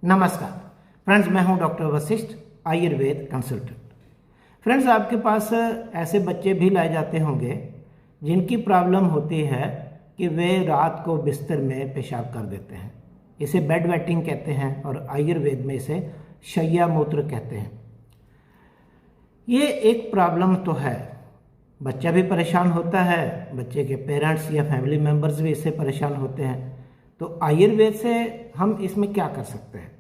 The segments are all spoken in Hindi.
नमस्कार फ्रेंड्स, मैं हूं doctor Vashishtha, Ayurveda consultant. Friends, आपके पास ऐसे बच्चे भी लाए जाते होंगे जिनकी प्रॉब्लम होती है कि वे रात को बिस्तर में पेशाब कर देते हैं। इसे बेड वेटिंग कहते हैं और आयुर्वेद में इसे शैया मूत्र कहते हैं। ये एक प्रॉब्लम तो है, बच्चा भी परेशान होता है, बच्चे के पेरेंट्स या फैमिली मेम्बर्स भी इससे परेशान होते हैं। तो आयुर्वेद से हम इसमें क्या कर सकते हैं?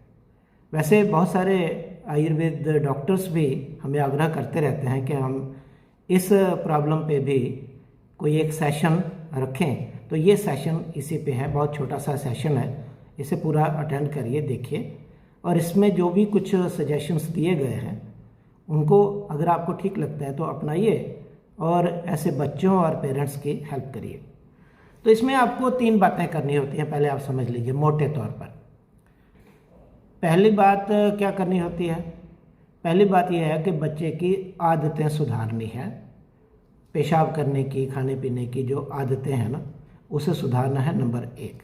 वैसे बहुत सारे आयुर्वेद डॉक्टर्स भी हमें आग्रह करते रहते हैं कि हम इस प्रॉब्लम पे भी कोई एक सेशन रखें। तो ये सेशन इसी पे है, बहुत छोटा सा सेशन है, इसे पूरा अटेंड करिए, देखिए, और इसमें जो भी कुछ सजेशंस दिए गए हैं उनको अगर आपको ठीक लगता है तो अपनाइए और ऐसे बच्चों और पेरेंट्स की हेल्प करिए। तो इसमें आपको 3 बातें करनी होती हैं, पहले आप समझ लीजिए मोटे तौर पर। पहली बात क्या करनी होती है? पहली बात यह है कि बच्चे की आदतें सुधारनी है। पेशाब करने की, खाने पीने की जो आदतें हैं ना, उसे सुधारना है, नंबर 1।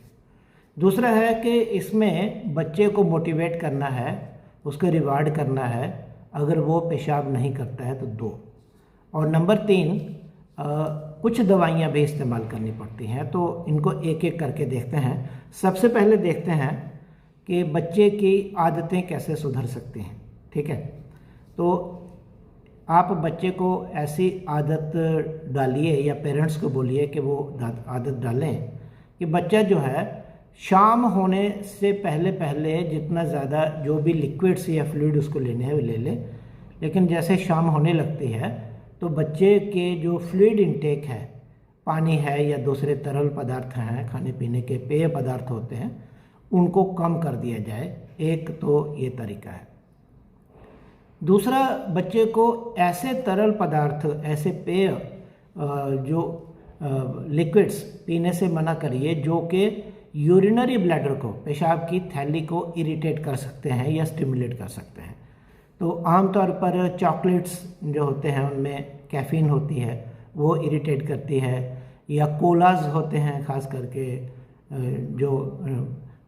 दूसरा है कि इसमें बच्चे को मोटिवेट करना है, उसको रिवार्ड करना है अगर वो पेशाब नहीं करता है तो 2। और नंबर 3, कुछ दवाइयाँ भी इस्तेमाल करनी पड़ती हैं। तो इनको एक एक करके देखते हैं। सबसे पहले देखते हैं कि बच्चे की आदतें कैसे सुधर सकती हैं। ठीक है, तो आप बच्चे को ऐसी आदत डालिए या पेरेंट्स को बोलिए कि वो आदत डालें कि बच्चा जो है शाम होने से पहले पहले जितना ज़्यादा जो भी लिक्विड्स या फ्लूइड उसको लेने हैं वो ले ले। लेकिन जैसे शाम होने लगती है तो बच्चे के जो फ्लूइड इनटेक है, पानी है या दूसरे तरल पदार्थ हैं, खाने पीने के पेय पदार्थ होते हैं, उनको कम कर दिया जाए। एक तो ये तरीका है। दूसरा, बच्चे को ऐसे तरल पदार्थ, ऐसे पेय जो लिक्विड्स पीने से मना करिए जो कि यूरिनरी ब्लैडर को, पेशाब की थैली को इरिटेट कर सकते हैं या स्टिमुलेट कर सकते हैं। तो आमतौर पर चॉकलेट्स जो होते हैं उनमें कैफ़ीन होती है, वो इरिटेट करती है, या कोलाज होते हैं ख़ास करके जो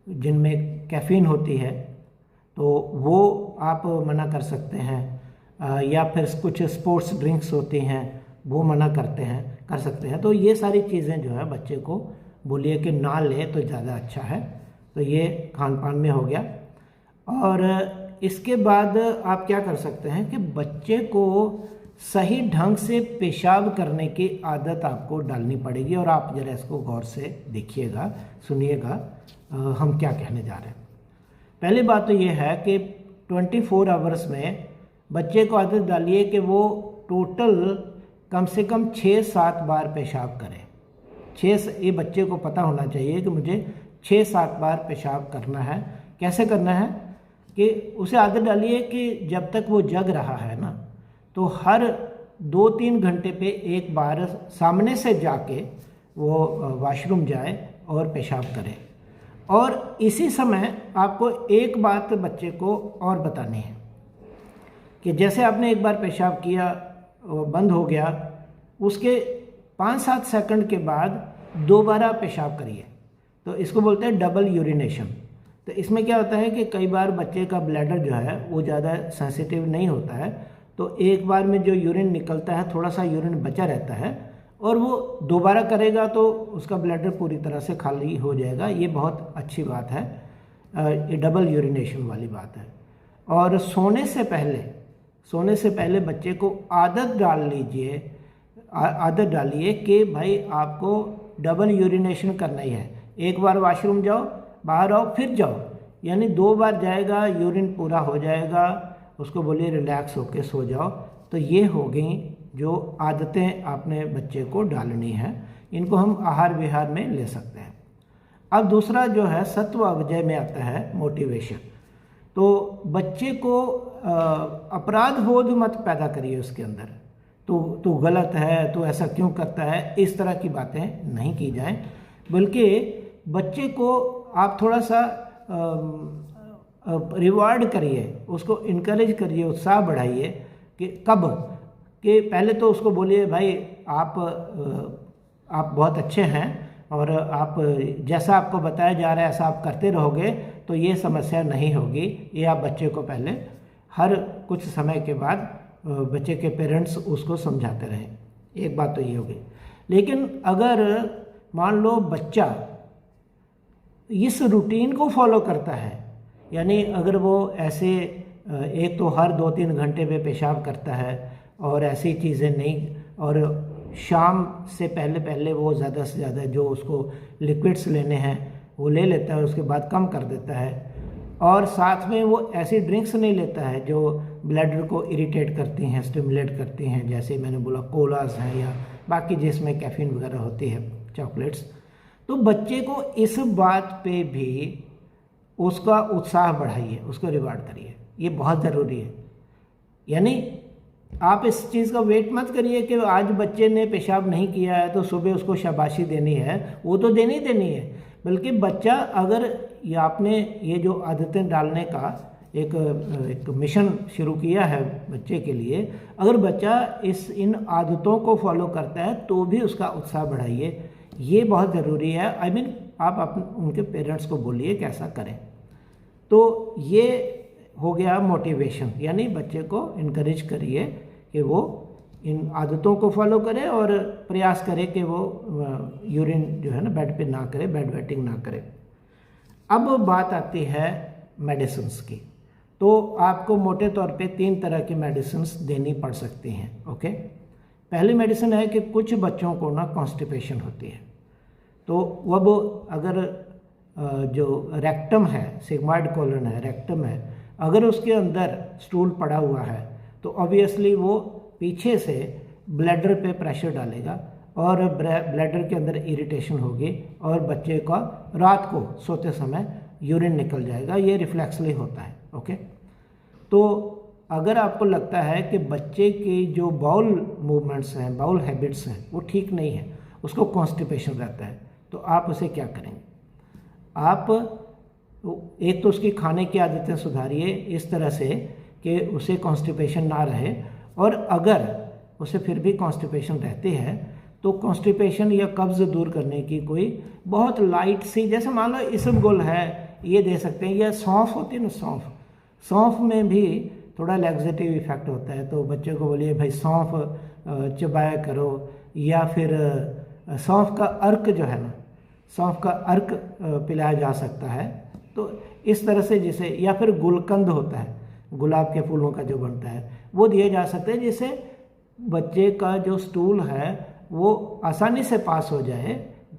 जिनमें कैफ़ीन होती है, तो वो आप मना कर सकते हैं। या फिर कुछ स्पोर्ट्स ड्रिंक्स होती हैं, वो मना कर सकते हैं। तो ये सारी चीज़ें जो है बच्चे को बोलिए कि ना ले तो ज़्यादा अच्छा है। तो ये खान पान में हो गया। और इसके बाद आप क्या कर सकते हैं कि बच्चे को सही ढंग से पेशाब करने की आदत आपको डालनी पड़ेगी। और आप ज़रा इसको गौर से देखिएगा, सुनिएगा हम क्या कहने जा रहे हैं। पहली बात तो ये है कि 24 आवर्स में बच्चे को आदत डालिए कि वो टोटल कम से कम 6-7 बार पेशाब करें। ये बच्चे को पता होना चाहिए कि मुझे 6-7 बार पेशाब करना है। कैसे करना है कि उसे आदत डालिए कि जब तक वो जग रहा है ना, तो हर 2-3 घंटे पे एक बार सामने से जाके वो वॉशरूम जाए और पेशाब करे। और इसी समय आपको एक बात बच्चे को और बतानी है कि जैसे आपने एक बार पेशाब किया, वो बंद हो गया, उसके 5-7 सेकंड के बाद दोबारा पेशाब करिए। तो इसको बोलते हैं डबल यूरिनेशन। तो इसमें क्या होता है कि कई बार बच्चे का ब्लैडर जो है वो ज़्यादा सेंसिटिव नहीं होता है, तो एक बार में जो यूरिन निकलता है, थोड़ा सा यूरिन बचा रहता है, और वो दोबारा करेगा तो उसका ब्लैडर पूरी तरह से खाली हो जाएगा। ये बहुत अच्छी बात है, ये डबल यूरिनेशन वाली बात है। और सोने से पहले बच्चे को आदत डालिए कि भाई आपको डबल यूरिनेशन करना ही है। एक बार वॉशरूम जाओ, बाहर आओ, फिर जाओ, यानी 2 बार जाएगा, यूरिन पूरा हो जाएगा, उसको बोलिए रिलैक्स होके सो जाओ। तो ये हो गई जो आदतें आपने बच्चे को डालनी है। इनको हम आहार विहार में ले सकते हैं। अब दूसरा जो है सत्व अवजय में आता है मोटिवेशन। तो बच्चे को अपराध बोध मत पैदा करिए उसके अंदर, तू गलत है, तू ऐसा क्यों करता है, इस तरह की बातें नहीं की जाएं। बल्कि बच्चे को आप थोड़ा सा रिवार्ड करिए, उसको इनकरेज करिए, उत्साह बढ़ाइए। कि कब कि पहले तो उसको बोलिए भाई आप बहुत अच्छे हैं और आप जैसा आपको बताया जा रहा है ऐसा आप करते रहोगे तो ये समस्या नहीं होगी। ये आप बच्चे को पहले हर कुछ समय के बाद बच्चे के पेरेंट्स उसको समझाते रहें। एक बात तो ये होगी। लेकिन अगर मान लो बच्चा इस रूटीन को फॉलो करता है, यानी अगर वो ऐसे एक तो हर 2-3 घंटे पे पेशाब करता है और ऐसी चीज़ें नहीं, और शाम से पहले पहले वो ज़्यादा से ज़्यादा जो उसको लिक्विड्स लेने हैं वो ले लेता है, उसके बाद कम कर देता है, और साथ में वो ऐसी ड्रिंक्स नहीं लेता है जो ब्लैडर को इरिटेट करती हैं, स्टिमुलेट करती हैं, जैसे मैंने बोला कोलास हैं या बाकी जिसमें कैफीन वगैरह होती है, चॉकलेट्स। तो बच्चे को इस बात पे भी उसका उत्साह बढ़ाइए, उसको रिवार्ड करिए, ये बहुत ज़रूरी है। यानी आप इस चीज़ का वेट मत करिए कि आज बच्चे ने पेशाब नहीं किया है तो सुबह उसको शाबाशी देनी है, वो तो देनी है, बल्कि बच्चा अगर ये आपने ये जो आदतें डालने का एक मिशन शुरू किया है बच्चे के लिए, अगर बच्चा इन आदतों को फॉलो करता है तो भी उसका उत्साह बढ़ाइए, ये बहुत ज़रूरी है। आप उनके पेरेंट्स को बोलिए कि ऐसा करें। तो ये हो गया मोटिवेशन, यानी बच्चे को इनकरेज करिए कि वो इन आदतों को फॉलो करे और प्रयास करे कि वो यूरिन जो है ना बेड पे ना करे, बेड वेटिंग ना करे। अब बात आती है मेडिसिन्स की। तो आपको मोटे तौर पे 3 तरह की मेडिसिन्स देनी पड़ सकती हैं। ओके, पहली मेडिसिन है कि कुछ बच्चों को ना कॉन्स्टिपेशन होती है, तो अब अगर जो रेक्टम है, सिग्मॉइड कोलन है, रेक्टम है, अगर उसके अंदर स्टूल पड़ा हुआ है तो ऑब्वियसली वो पीछे से ब्लैडर पे प्रेशर डालेगा और ब्लैडर के अंदर इरिटेशन होगी और बच्चे का रात को सोते समय यूरिन निकल जाएगा। ये रिफ्लेक्सली होता है। ओके, तो अगर आपको लगता है कि बच्चे की जो बाउल मूवमेंट्स हैं, बाउल हैबिट्स हैं, वो ठीक नहीं है, उसको कॉन्स्टिपेशन रहता है, तो आप उसे क्या करेंगे? आप एक तो उसकी खाने की आदतें सुधारिए इस तरह से कि उसे कॉन्स्टिपेशन ना रहे, और अगर उसे फिर भी कॉन्स्टिपेशन रहती है तो कॉन्स्टिपेशन या कब्ज़ दूर करने की कोई बहुत लाइट सी, जैसे मान लो इसबगोल है, ये दे सकते हैं, या सौंफ होती है ना, सौंफ में भी थोड़ा लैक्सेटिव इफेक्ट होता है, तो बच्चे को बोलिए भाई सौंफ चबाया करो, या फिर सौंफ का अर्क जो है ना, सौंफ का अर्क पिलाया जा सकता है। तो इस तरह से जिसे, या फिर गुलकंद होता है, गुलाब के फूलों का जो बनता है, वो दिए जा सकते हैं, जिससे बच्चे का जो स्टूल है वो आसानी से पास हो जाए,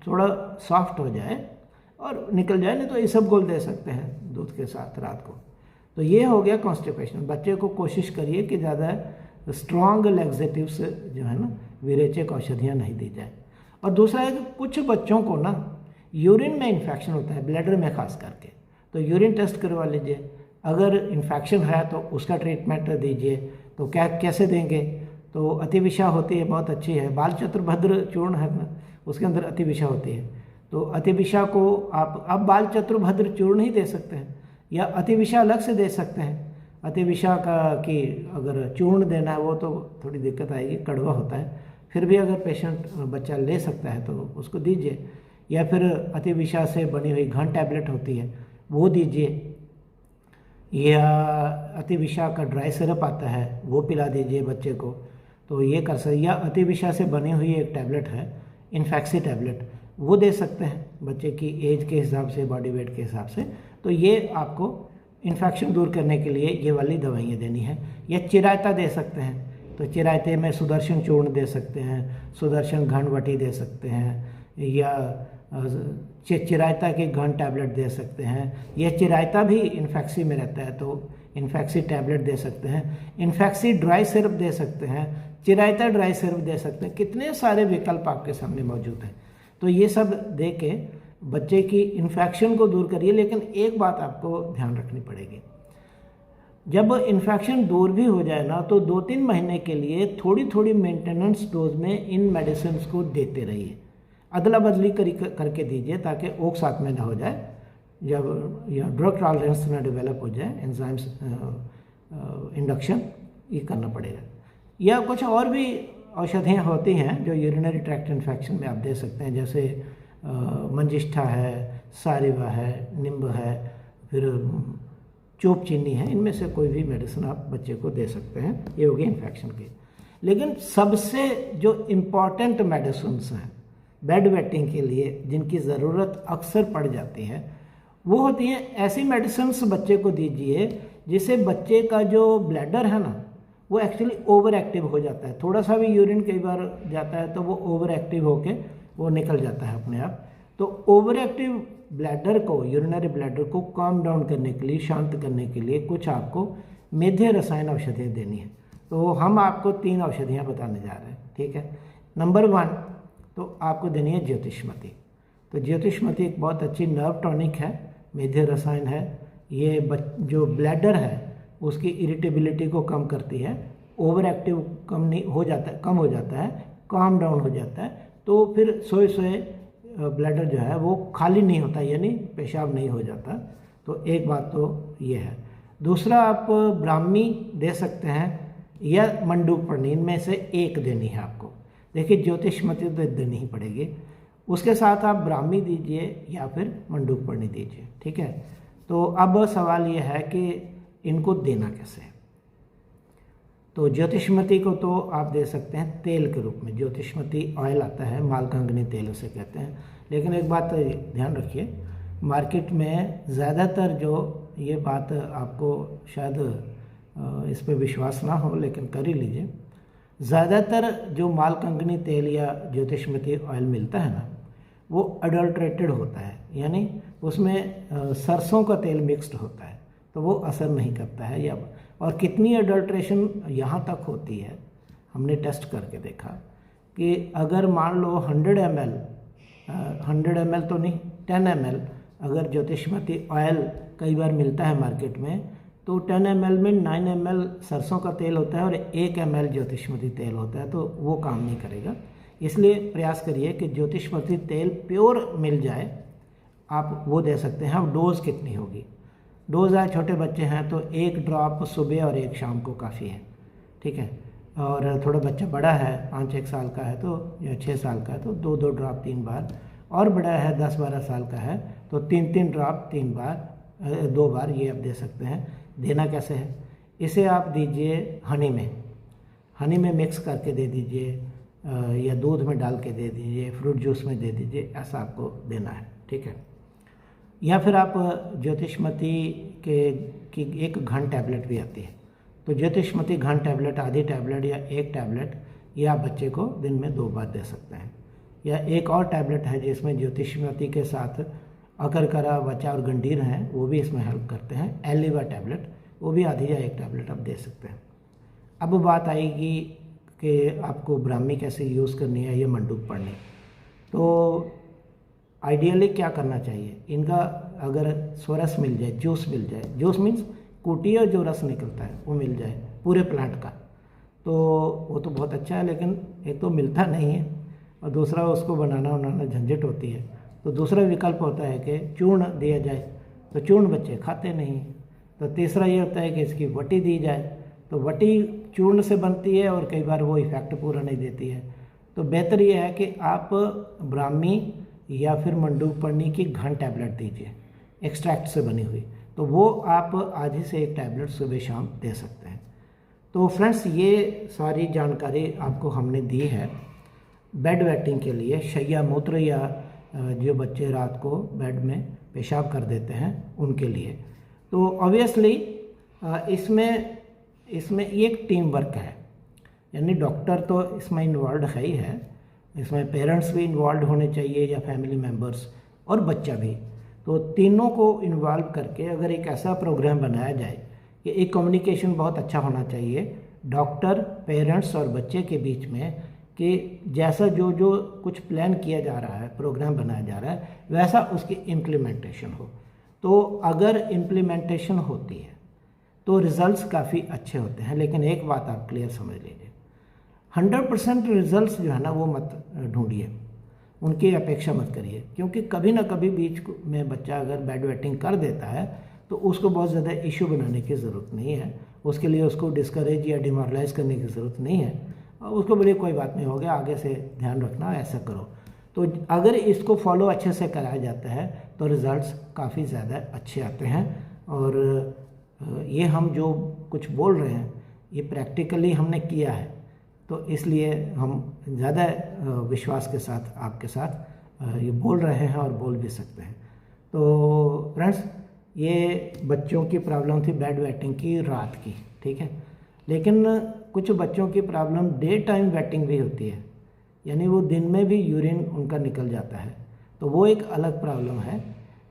थोड़ा सॉफ्ट हो जाए और निकल जाए। नहीं तो इसबगोल दे सकते हैं दूध के साथ रात को। तो ये हो गया कॉन्स्टिपेशन। बच्चे को कोशिश करिए कि ज़्यादा स्ट्रॉन्ग लैक्सेटिव्स जो है ना, विरेचक औषधियाँ नहीं दी जाए। और दूसरा है कि कुछ बच्चों को ना यूरिन में इन्फेक्शन होता है, ब्लैडर में खास करके, तो यूरिन टेस्ट करवा लीजिए। अगर इन्फेक्शन है तो उसका ट्रीटमेंट दीजिए। तो कैसे देंगे? तो अतिविषा होती है, बहुत अच्छी है, बाल चतुर्भद्र चूर्ण है ना, उसके अंदर अतिविषा होती है। तो अतिविषा को आप बाल चतुर्भद्र चूर्ण ही दे सकते हैं, या अतिविषा अलग से दे सकते हैं। अतिविषा का कि अगर चूर्ण देना है वो तो थोड़ी दिक्कत आएगी, कड़वा होता है, फिर भी अगर पेशेंट बच्चा ले सकता है तो उसको दीजिए। या फिर अतिविषा से बनी हुई घन टैबलेट होती है, वो दीजिए, या अतिविषा का ड्राई सिरप आता है, वो पिला दीजिए बच्चे को। तो ये कर सकते, या अतिविषा से बनी हुई एक टैबलेट है, इन्फेक्सी टैबलेट, वो दे सकते हैं बच्चे की एज के हिसाब से, बॉडी वेट के हिसाब से। तो ये आपको इन्फेक्शन दूर करने के लिए ये वाली दवाइयाँ देनी है। या चिरायता दे सकते हैं, तो चिरायते में सुदर्शन चूर्ण दे सकते हैं, सुदर्शन घनवटी दे सकते हैं, या चिरायता के घन टैबलेट दे सकते हैं। यह चिरायता भी इन्फेक्सी में रहता है तो इन्फेक्सी टैबलेट दे सकते हैं, इन्फेक्सी ड्राई सिरप दे सकते हैं, चिरायता ड्राई सिरप दे सकते हैं। कितने सारे विकल्प आपके सामने मौजूद हैं। तो ये सब दे के बच्चे की इन्फेक्शन को दूर करिए। लेकिन एक बात आपको ध्यान रखनी पड़ेगी, जब इन्फेक्शन दूर भी हो जाए ना, तो 2-3 महीने के लिए थोड़ी थोड़ी मेंटेनेंस डोज में इन मेडिसिन को देते रहिए, अदला बदली करके दीजिए, ताकि एक साथ में ना हो जाए। जब या ड्रग टॉलरेंस ना डेवलप हो जाए, एंजाइम्स इंडक्शन ये करना पड़ेगा। या कुछ और भी औषधियाँ होती हैं जो यूरिनरी ट्रैक्ट इन्फेक्शन में आप दे सकते हैं, जैसे मंजिष्ठा है, सारिवा है, निम्ब है, फिर चोप चीनी है, इनमें से कोई भी मेडिसिन आप बच्चे को दे सकते हैं, ये होगी इन्फेक्शन की। लेकिन सबसे जो इम्पॉर्टेंट मेडिसिन हैं बेड वेटिंग के लिए, जिनकी ज़रूरत अक्सर पड़ जाती है, वो होती हैं ऐसी मेडिसिन बच्चे को दीजिए जिससे बच्चे का जो ब्लैडर है ना वो एक्चुअली ओवर एक्टिव हो जाता है। थोड़ा सा भी यूरिन कई बार जाता है तो वो ओवर एक्टिव होके वो निकल जाता है अपने आप। तो ओवर एक्टिव ब्लैडर को, यूरिनरी ब्लैडर को काम डाउन करने के लिए, शांत करने के लिए कुछ आपको मेध्य रसायन औषधियाँ देनी है। तो हम आपको 3 औषधियाँ बताने जा रहे हैं, ठीक है। नंबर 1 तो आपको देनी है ज्योतिष्मती। तो ज्योतिष्मती एक बहुत अच्छी नर्व टॉनिक है, मेध्य रसायन है। ये जो ब्लैडर है उसकी इरिटेबिलिटी को कम करती है, ओवर एक्टिव कम हो जाता है, काम डाउन हो जाता है। तो फिर सोए ब्लैडर जो है वो खाली नहीं होता, यानी पेशाब नहीं हो जाता। तो एक बात तो ये है। दूसरा, आप ब्राह्मी दे सकते हैं या मंडूकपर्णी, इनमें से एक देनी है आपको। देखिए ज्योतिष्मती तो देनी ही पड़ेगी, उसके साथ आप ब्राह्मी दीजिए या फिर मंडूकपर्णी दीजिए, ठीक है। तो अब सवाल ये है कि इनको देना कैसे है। तो ज्योतिष्मती को तो आप दे सकते हैं तेल के रूप में, ज्योतिष्मती ऑयल आता है, मालकंगनी तेल उसे कहते हैं। लेकिन एक बात ध्यान रखिए, मार्केट में ज़्यादातर जो, ये बात आपको शायद इस पर विश्वास ना हो लेकिन कर ही लीजिए, ज़्यादातर जो मालकंगनी तेल या ज्योतिष्मती ऑयल मिलता है ना वो अडल्ट्रेटेड होता है, यानी उसमें सरसों का तेल मिक्स्ड होता है, तो वो असर नहीं करता है। या और कितनी अडल्ट्रेशन यहाँ तक होती है, हमने टेस्ट करके देखा कि अगर मान लो 100 ml तो नहीं, 10 ml अगर ज्योतिष्मती ऑयल कई बार मिलता है मार्केट में, तो 10 ml में 9 ml सरसों का तेल होता है और 1 ml ज्योतिष्मती तेल होता है, तो वो काम नहीं करेगा। इसलिए प्रयास करिए कि ज्योतिष्मती तेल प्योर मिल जाए, आप वो दे सकते हैं। अब डोज़ कितनी होगी, डोज़ है, छोटे बच्चे हैं तो 1 ड्रॉप सुबह और 1 शाम को काफ़ी है, ठीक है। और थोड़ा बच्चा बड़ा है, 5-6 साल का है तो, या 6 साल का है तो 2-2 ड्रॉप 3 बार, और बड़ा है 10-12 साल का है तो 3-3 ड्रॉप 3 बार, 2 बार, ये आप दे सकते हैं। देना कैसे है, इसे आप दीजिए हनी में मिक्स करके दे दीजिए, या दूध में डाल के दे दीजिए, फ्रूट जूस में दे दीजिए, ऐसा आपको देना है, ठीक है। या फिर आप ज्योतिष्मती की एक घन टैबलेट भी आती है, तो ज्योतिष्मती घन टैबलेट, आधी टैबलेट या 1 टैबलेट, ये आप बच्चे को दिन में 2 बार दे सकते हैं। या एक और टैबलेट है जिसमें ज्योतिष्मती के साथ अकरकरा, वचा और गंडीर हैं, वो भी इसमें हेल्प करते हैं। एलिवा टैबलेट, वो भी आधी या 1 टैबलेट आप दे सकते हैं। अब बात आएगी कि आपको ब्राह्मी कैसे यूज़ करनी है, ये मंडूकपर्णी। तो आइडियली क्या करना चाहिए, इनका अगर स्वरस मिल जाए, जूस मिल जाए, जूस मीन्स कूटी और जो रस निकलता है वो मिल जाए पूरे प्लांट का, तो वो तो बहुत अच्छा है। लेकिन एक तो मिलता नहीं है और दूसरा उसको बनाना झंझट होती है। तो दूसरा विकल्प होता है कि चूर्ण दिया जाए, तो चूर्ण बच्चे खाते नहीं। तो तीसरा ये होता है कि इसकी वटी दी जाए, तो वटी चूर्ण से बनती है और कई बार वो इफ़ेक्ट पूरा नहीं देती है। तो बेहतर ये है कि आप ब्राह्मी या फिर मंडूकपर्णी की घन टैबलेट दीजिए, एक्सट्रैक्ट से बनी हुई, तो वो आप आधी से 1 टैबलेट सुबह शाम दे सकते हैं। तो फ्रेंड्स, ये सारी जानकारी आपको हमने दी है बेड वेटिंग के लिए, शैया मूत्र या जो बच्चे रात को बेड में पेशाब कर देते हैं उनके लिए। तो ऑब्वियसली इसमें एक टीम वर्क है, यानी डॉक्टर तो इसमें इन्वॉल्व है ही है, इसमें पेरेंट्स भी इन्वॉल्व होने चाहिए या फैमिली मेम्बर्स, और बच्चा भी। तो तीनों को इन्वॉल्व करके अगर एक ऐसा प्रोग्राम बनाया जाए कि एक कम्युनिकेशन बहुत अच्छा होना चाहिए डॉक्टर, पेरेंट्स और बच्चे के बीच में, कि जैसा जो कुछ प्लान किया जा रहा है, प्रोग्राम बनाया जा रहा है, वैसा उसकी इम्प्लीमेंटेशन हो। तो अगर इम्प्लीमेंटेशन होती है तो रिज़ल्ट्स काफ़ी अच्छे होते हैं। लेकिन एक बात आप क्लियर समझ लीजिए, 100% रिज़ल्ट्स जो है ना वो मत ढूंढिए, उनकी अपेक्षा मत करिए, क्योंकि कभी ना कभी बीच में बच्चा अगर बेड वेटिंग कर देता है तो उसको बहुत ज़्यादा इशू बनाने की ज़रूरत नहीं है, उसके लिए उसको डिस्करेज या डिमोरलाइज करने की ज़रूरत नहीं है। उसको बोलिए कोई बात नहीं, हो गया, आगे से ध्यान रखना, ऐसा करो। तो अगर इसको फॉलो अच्छे से कराया जाता है तो रिज़ल्ट्स काफ़ी ज़्यादा अच्छे आते हैं। और ये हम जो कुछ बोल रहे हैं ये प्रैक्टिकली हमने किया है, तो इसलिए हम ज़्यादा विश्वास के साथ आपके साथ ये बोल रहे हैं और बोल भी सकते हैं। तो फ्रेंड्स, ये बच्चों की प्रॉब्लम थी बेड वेटिंग की रात की, ठीक है। लेकिन कुछ बच्चों की प्रॉब्लम डे टाइम वेटिंग भी होती है, यानी वो दिन में भी यूरिन उनका निकल जाता है, तो वो एक अलग प्रॉब्लम है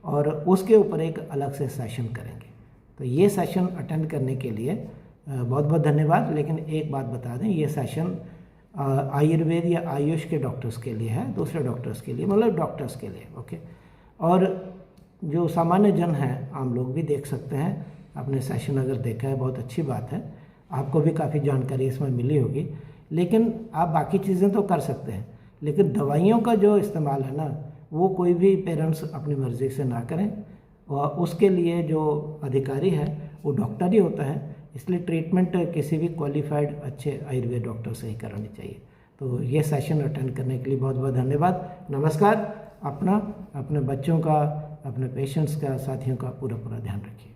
और उसके ऊपर एक अलग से सेशन करेंगे। तो ये सेशन अटेंड करने के लिए बहुत बहुत धन्यवाद। लेकिन एक बात बता दें, ये सेशन आयुर्वेद या आयुष के डॉक्टर्स के लिए है, दूसरे डॉक्टर्स के लिए, मतलब डॉक्टर्स के लिए, ओके। और जो सामान्य जन हैं, आम लोग भी देख सकते हैं। आपने सेशन अगर देखा है बहुत अच्छी बात है, आपको भी काफ़ी जानकारी इसमें मिली होगी। लेकिन आप बाकी चीज़ें तो कर सकते हैं, लेकिन दवाइयों का जो इस्तेमाल है ना, वो कोई भी पेरेंट्स अपनी मर्ज़ी से ना करें, और उसके लिए जो अधिकारी है वो डॉक्टर ही होता है। इसलिए ट्रीटमेंट किसी भी क्वालिफाइड अच्छे आयुर्वेद डॉक्टर से ही करानी चाहिए। तो ये सेशन अटेंड करने के लिए बहुत बहुत धन्यवाद। नमस्कार। अपना, अपने बच्चों का, अपने पेशेंट्स का, साथियों का पूरा ध्यान रखिए।